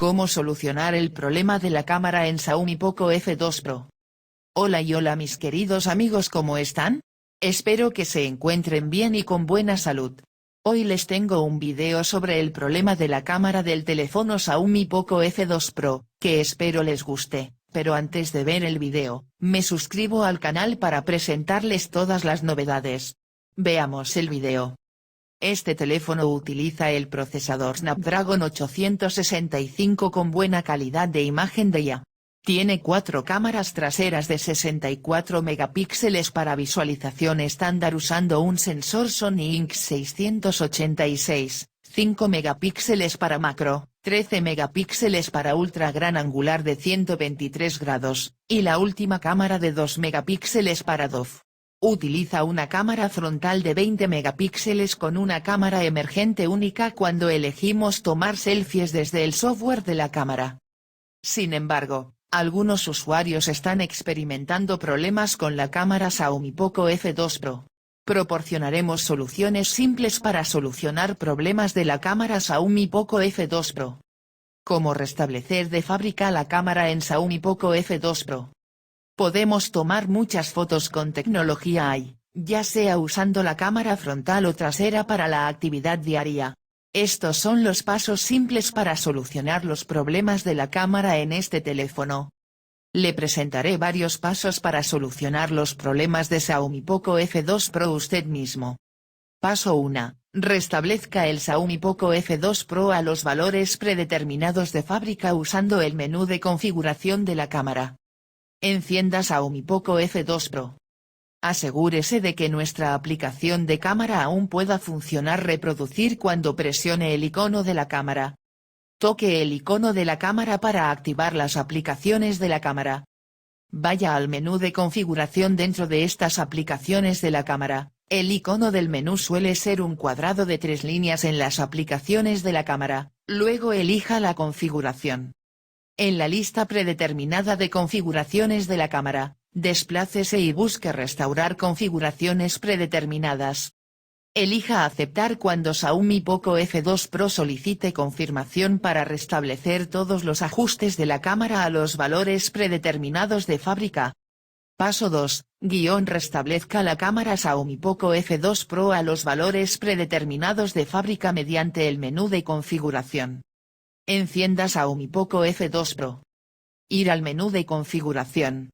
¿Cómo solucionar el problema de la cámara en Xiaomi Poco F2 Pro? Hola y hola mis queridos amigos, ¿cómo están? Espero que se encuentren bien y con buena salud. Hoy les tengo un video sobre el problema de la cámara del teléfono Xiaomi Poco F2 Pro, que espero les guste, pero antes de ver el video, me suscribo al canal para presentarles todas las novedades. Veamos el video. Este teléfono utiliza el procesador Snapdragon 865 con buena calidad de imagen de IA. Tiene 4 cámaras traseras de 64 megapíxeles para visualización estándar usando un sensor Sony INX686, 5 megapíxeles para macro, 13 megapíxeles para ultra gran angular de 123 grados, y la última cámara de 2 megapíxeles para DOF. Utiliza una cámara frontal de 20 megapíxeles con una cámara emergente única cuando elegimos tomar selfies desde el software de la cámara. Sin embargo, algunos usuarios están experimentando problemas con la cámara Xiaomi Poco F2 Pro. Proporcionaremos soluciones simples para solucionar problemas de la cámara Xiaomi Poco F2 Pro. ¿Cómo restablecer de fábrica la cámara en Xiaomi Poco F2 Pro? Podemos tomar muchas fotos con tecnología AI, ya sea usando la cámara frontal o trasera para la actividad diaria. Estos son los pasos simples para solucionar los problemas de la cámara en este teléfono. Le presentaré varios pasos para solucionar los problemas de Xiaomi Poco F2 Pro usted mismo. Paso 1. Restablezca el Xiaomi Poco F2 Pro a los valores predeterminados de fábrica usando el menú de configuración de la cámara. Encienda Xiaomi Poco F2 Pro. Asegúrese de que nuestra aplicación de cámara aún pueda funcionar. Reproducir cuando presione el icono de la cámara. Toque el icono de la cámara para activar las aplicaciones de la cámara. Vaya al menú de configuración dentro de estas aplicaciones de la cámara. El icono del menú suele ser un cuadrado de 3 líneas en las aplicaciones de la cámara, luego elija la configuración. En la lista predeterminada de configuraciones de la cámara, desplácese y busque restaurar configuraciones predeterminadas. Elija aceptar cuando Xiaomi Poco F2 Pro solicite confirmación para restablecer todos los ajustes de la cámara a los valores predeterminados de fábrica. Paso 2. Restablezca la cámara Xiaomi Poco F2 Pro a los valores predeterminados de fábrica mediante el menú de configuración. Encienda Xiaomi Poco F2 Pro. Ir al menú de configuración.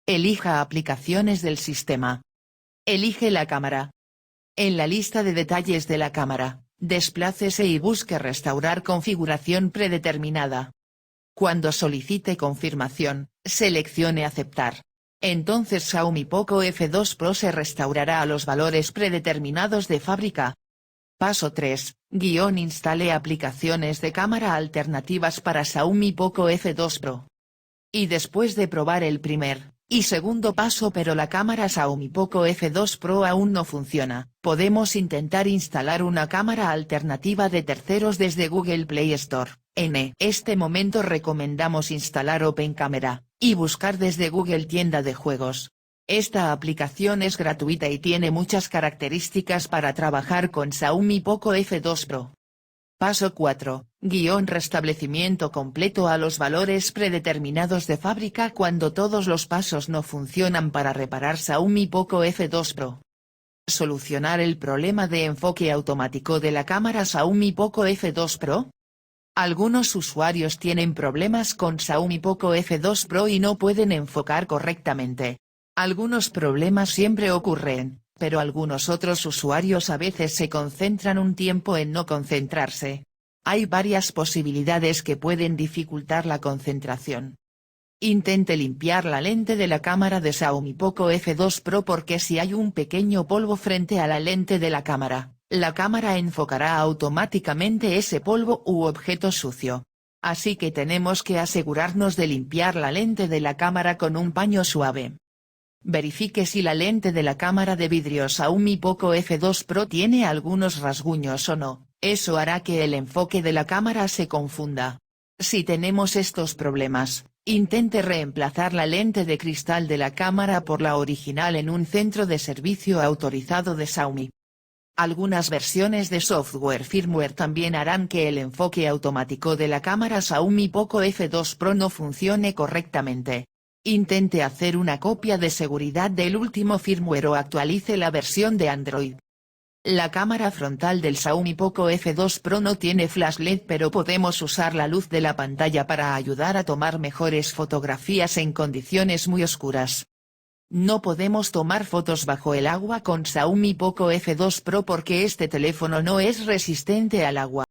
Elija aplicaciones del sistema. Elige la cámara. En la lista de detalles de la cámara, desplácese y busque restaurar configuración predeterminada. Cuando solicite confirmación, seleccione aceptar. Entonces Xiaomi Poco F2 Pro se restaurará a los valores predeterminados de fábrica. Paso 3. Instale aplicaciones de cámara alternativas para Xiaomi Poco F2 Pro. Y después de probar el primer y segundo paso pero la cámara Xiaomi Poco F2 Pro aún no funciona, podemos intentar instalar una cámara alternativa de terceros desde Google Play Store. En este momento recomendamos instalar Open Camera, y buscar desde Google Tienda de Juegos. Esta aplicación es gratuita y tiene muchas características para trabajar con Xiaomi Poco F2 Pro. Paso 4. Restablecimiento completo a los valores predeterminados de fábrica cuando todos los pasos no funcionan para reparar Xiaomi Poco F2 Pro. Solucionar el problema de enfoque automático de la cámara Xiaomi Poco F2 Pro. Algunos usuarios tienen problemas con Xiaomi Poco F2 Pro y no pueden enfocar correctamente. Algunos problemas siempre ocurren, pero algunos otros usuarios a veces se concentran un tiempo en no concentrarse. Hay varias posibilidades que pueden dificultar la concentración. Intente limpiar la lente de la cámara de Xiaomi Poco F2 Pro porque si hay un pequeño polvo frente a la lente de la cámara enfocará automáticamente ese polvo u objeto sucio. Así que tenemos que asegurarnos de limpiar la lente de la cámara con un paño suave. Verifique si la lente de la cámara de vidrio Xiaomi Poco F2 Pro tiene algunos rasguños o no, eso hará que el enfoque de la cámara se confunda. Si tenemos estos problemas, intente reemplazar la lente de cristal de la cámara por la original en un centro de servicio autorizado de Xiaomi. Algunas versiones de software firmware también harán que el enfoque automático de la cámara Xiaomi Poco F2 Pro no funcione correctamente. Intente hacer una copia de seguridad del último firmware o actualice la versión de Android. La cámara frontal del Xiaomi Poco F2 Pro no tiene flash LED, pero podemos usar la luz de la pantalla para ayudar a tomar mejores fotografías en condiciones muy oscuras. No podemos tomar fotos bajo el agua con Xiaomi Poco F2 Pro porque este teléfono no es resistente al agua.